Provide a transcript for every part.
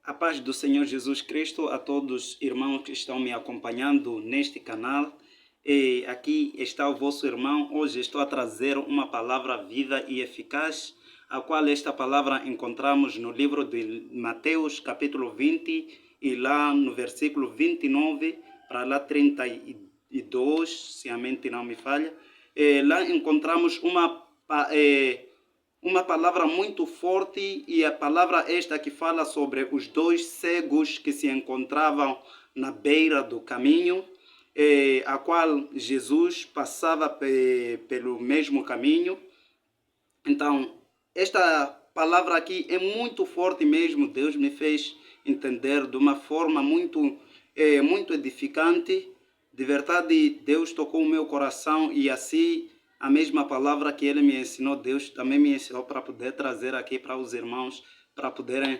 A paz do Senhor Jesus Cristo a todos os irmãos que estão me acompanhando neste canal. E aqui está o vosso irmão. Hoje estou a trazer uma palavra viva e eficaz, a qual esta palavra encontramos no livro de Mateus, capítulo 20, e lá no versículo 29 para lá 32, se a mente não me falha. Lá encontramos uma palavra muito forte, e a palavra esta que fala sobre os dois cegos que se encontravam na beira do caminho, a qual Jesus passava pelo mesmo caminho. Então, esta palavra aqui é muito forte mesmo. Deus me fez entender de uma forma muito edificante. De verdade, Deus tocou o meu coração, e assim a mesma palavra que Ele me ensinou, Deus também me ensinou para poder trazer aqui para os irmãos, para poderem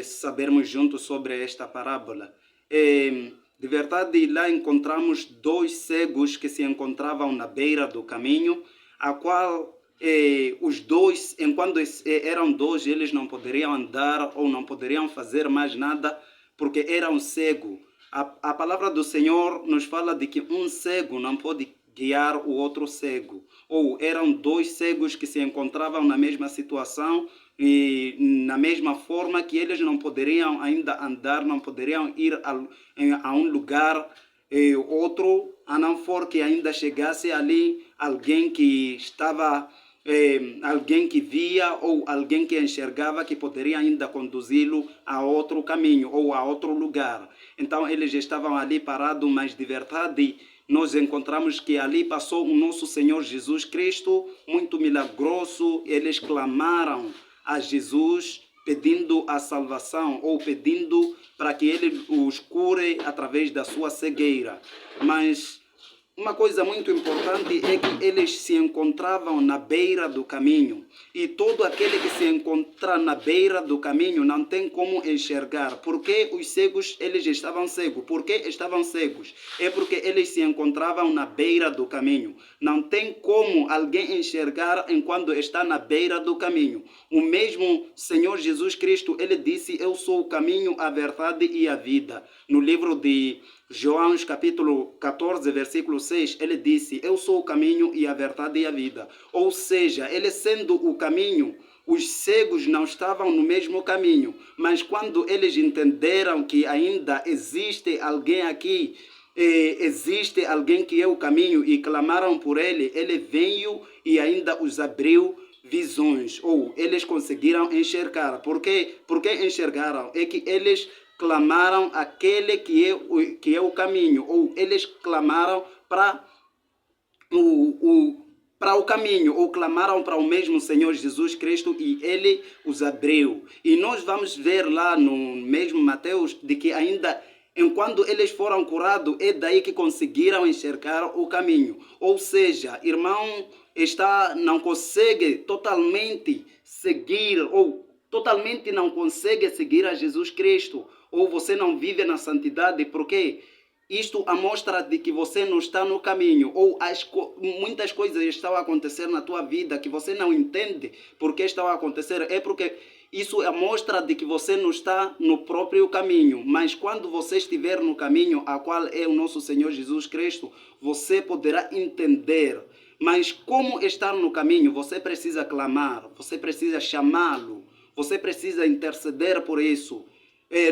sabermos juntos sobre esta parábola. De verdade, lá encontramos dois cegos que se encontravam na beira do caminho, a qual os dois, enquanto eram dois, eles não poderiam andar ou não poderiam fazer mais nada, porque eram cegos. A palavra do Senhor nos fala de que um cego não pode guiar o outro cego. Ou eram dois cegos que se encontravam na mesma situação e na mesma forma que eles não poderiam ainda andar, não poderiam ir a um lugar outro, a não for que ainda chegasse ali alguém que estava, alguém que via ou alguém que enxergava, que poderia ainda conduzi-lo a outro caminho ou a outro lugar. Então eles estavam ali parados, mas de verdade nós encontramos que ali passou o nosso Senhor Jesus Cristo, muito milagroso. Eles clamaram a Jesus pedindo a salvação, ou pedindo para que Ele os cure através da sua cegueira. Mas uma coisa muito importante é que eles se encontravam na beira do caminho. E todo aquele que se encontra na beira do caminho não tem como enxergar. Por que os cegos, eles estavam cegos? Por que estavam cegos? É porque eles se encontravam na beira do caminho. Não tem como alguém enxergar enquanto está na beira do caminho. O mesmo Senhor Jesus Cristo, Ele disse: eu sou o caminho, a verdade e a vida. No livro de João, capítulo 14, versículo 6, ele disse: eu sou o caminho e a verdade e a vida. Ou seja, ele sendo o caminho, os cegos não estavam no mesmo caminho. Mas quando eles entenderam que ainda existe alguém aqui, existe alguém que é o caminho, e clamaram por ele, ele veio e ainda os abriu visões, ou eles conseguiram enxergar. Por quê? Porque enxergaram? É que eles clamaram aquele que é o caminho, ou eles clamaram para o caminho, ou clamaram para o mesmo Senhor Jesus Cristo, e Ele os abriu. E nós vamos ver lá no mesmo Mateus de que ainda enquanto eles foram curados, é daí que conseguiram enxergar o caminho. Ou seja, irmão, não consegue totalmente seguir, ou totalmente não consegue seguir a Jesus Cristo, ou você não vive na santidade, porque isto mostra de que você não está no caminho, ou muitas coisas estão a acontecer na tua vida que você não entende por que estão a acontecer. É porque isso mostra de que você não está no próprio caminho. Mas quando você estiver no caminho, a qual é o nosso Senhor Jesus Cristo, você poderá entender. Mas como estar no caminho? Você precisa clamar, você precisa chamá-lo, você precisa interceder por isso.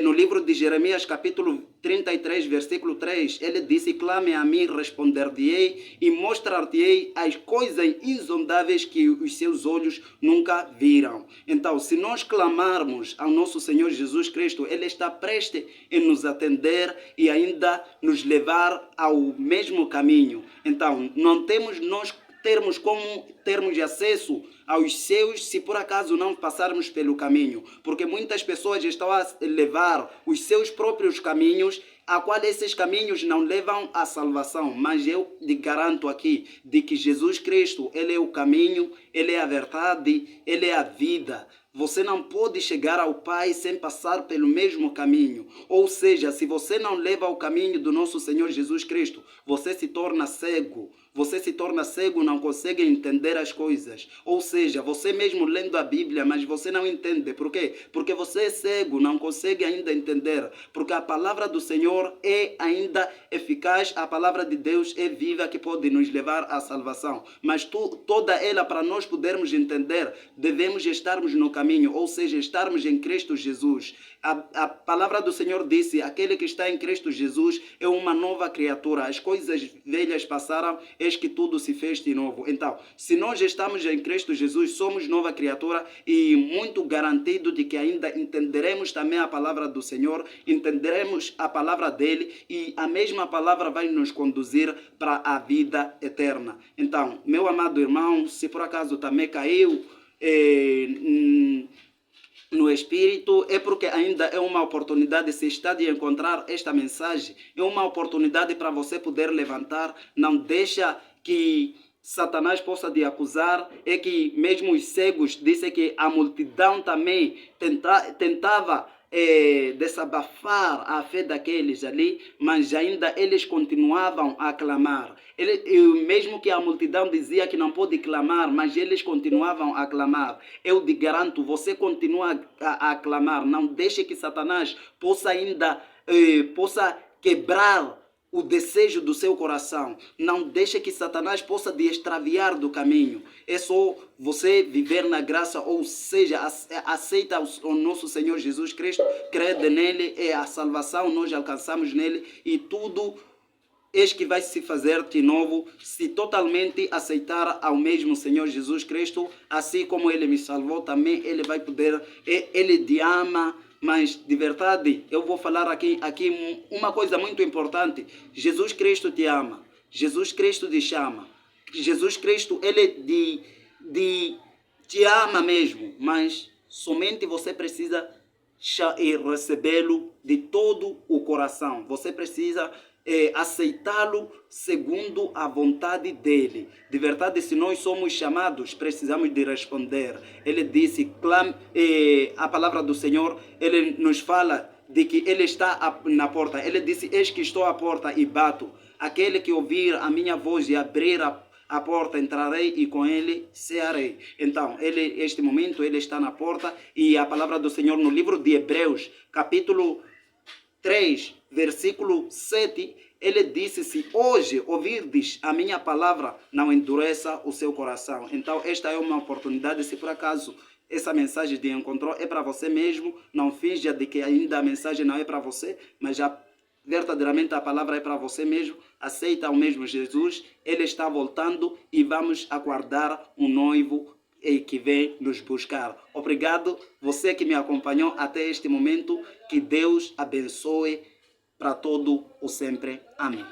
No livro de Jeremias, capítulo 33, versículo 3, ele disse: clame a mim, responder-te-ei e mostrar-te-ei as coisas insondáveis que os seus olhos nunca viram. Então, se nós clamarmos ao nosso Senhor Jesus Cristo, Ele está prestes em nos atender e ainda nos levar ao mesmo caminho. Então, não temos nós termos como termos acesso aos seus se por acaso não passarmos pelo caminho, porque muitas pessoas estão a levar os seus próprios caminhos, a qual esses caminhos não levam à salvação. Mas eu lhe garanto aqui de que Jesus Cristo, Ele é o caminho, Ele é a verdade, Ele é a vida. Você não pode chegar ao Pai sem passar pelo mesmo caminho. Ou seja, se você não leva o caminho do nosso Senhor Jesus Cristo, você se torna cego. você se torna cego, não consegue entender as coisas. Ou seja, você mesmo lendo a Bíblia, mas você não entende. Por quê? Porque você é cego, não consegue ainda entender. Porque a palavra do Senhor é ainda eficaz, a palavra de Deus é viva, que pode nos levar à salvação. Mas toda ela, para nós podermos entender, devemos estarmos no caminho, ou seja, estarmos em Cristo Jesus. A palavra do Senhor disse: aquele que está em Cristo Jesus é uma nova criatura. As coisas velhas passaram, eis que tudo se fez de novo. Então, se nós estamos em Cristo Jesus, somos nova criatura, e muito garantido de que ainda entenderemos também a palavra do Senhor, entenderemos a palavra dele, e a mesma palavra vai nos conduzir para a vida eterna. Então, meu amado irmão, se por acaso também caiu no Espírito, é porque ainda é uma oportunidade, se está de encontrar esta mensagem, é uma oportunidade para você poder levantar. Não deixa que Satanás possa te acusar. É que mesmo os cegos dizem que a multidão também tentava desabafar a fé daqueles ali, mas ainda eles continuavam a clamar. Mesmo que a multidão dizia que não pode clamar, mas eles continuavam a clamar. Eu te garanto, você continua a clamar. Não deixe que Satanás possa ainda possa quebrar o desejo do seu coração. Não deixe que Satanás possa te extraviar do caminho. É só você viver na graça, ou seja, aceita o nosso Senhor Jesus Cristo, crede nele, é a salvação, nós alcançamos nele, e tudo eis que vai se fazer de novo, se totalmente aceitar ao mesmo Senhor Jesus Cristo. Assim como ele me salvou, também ele vai poder, ele te ama. Mas de verdade, eu vou falar aqui uma coisa muito importante. Jesus Cristo te ama. Jesus Cristo te chama. Jesus Cristo, ele te ama mesmo. Mas somente você precisa recebê-lo de todo o coração. Você precisa aceitá-lo segundo a vontade dele. De verdade, se nós somos chamados, precisamos de responder. Ele disse, a palavra do Senhor, ele nos fala de que ele está na porta. Ele disse: eis que estou à porta e bato. Aquele que ouvir a minha voz e abrir a porta, entrarei e com ele cearei. Então, este momento, ele está na porta, e a palavra do Senhor no livro de Hebreus, capítulo 3, versículo 7, ele disse: se hoje ouvirdes a minha palavra, não endureça o seu coração. Então, esta é uma oportunidade. Se por acaso essa mensagem te encontrou, é para você mesmo. Não finja de que ainda a mensagem não é para você, mas já verdadeiramente a palavra é para você mesmo. Aceita o mesmo Jesus, ele está voltando, e vamos aguardar um noivo que vem nos buscar. Obrigado, você que me acompanhou até este momento. Que Deus abençoe para todo o sempre. Amém.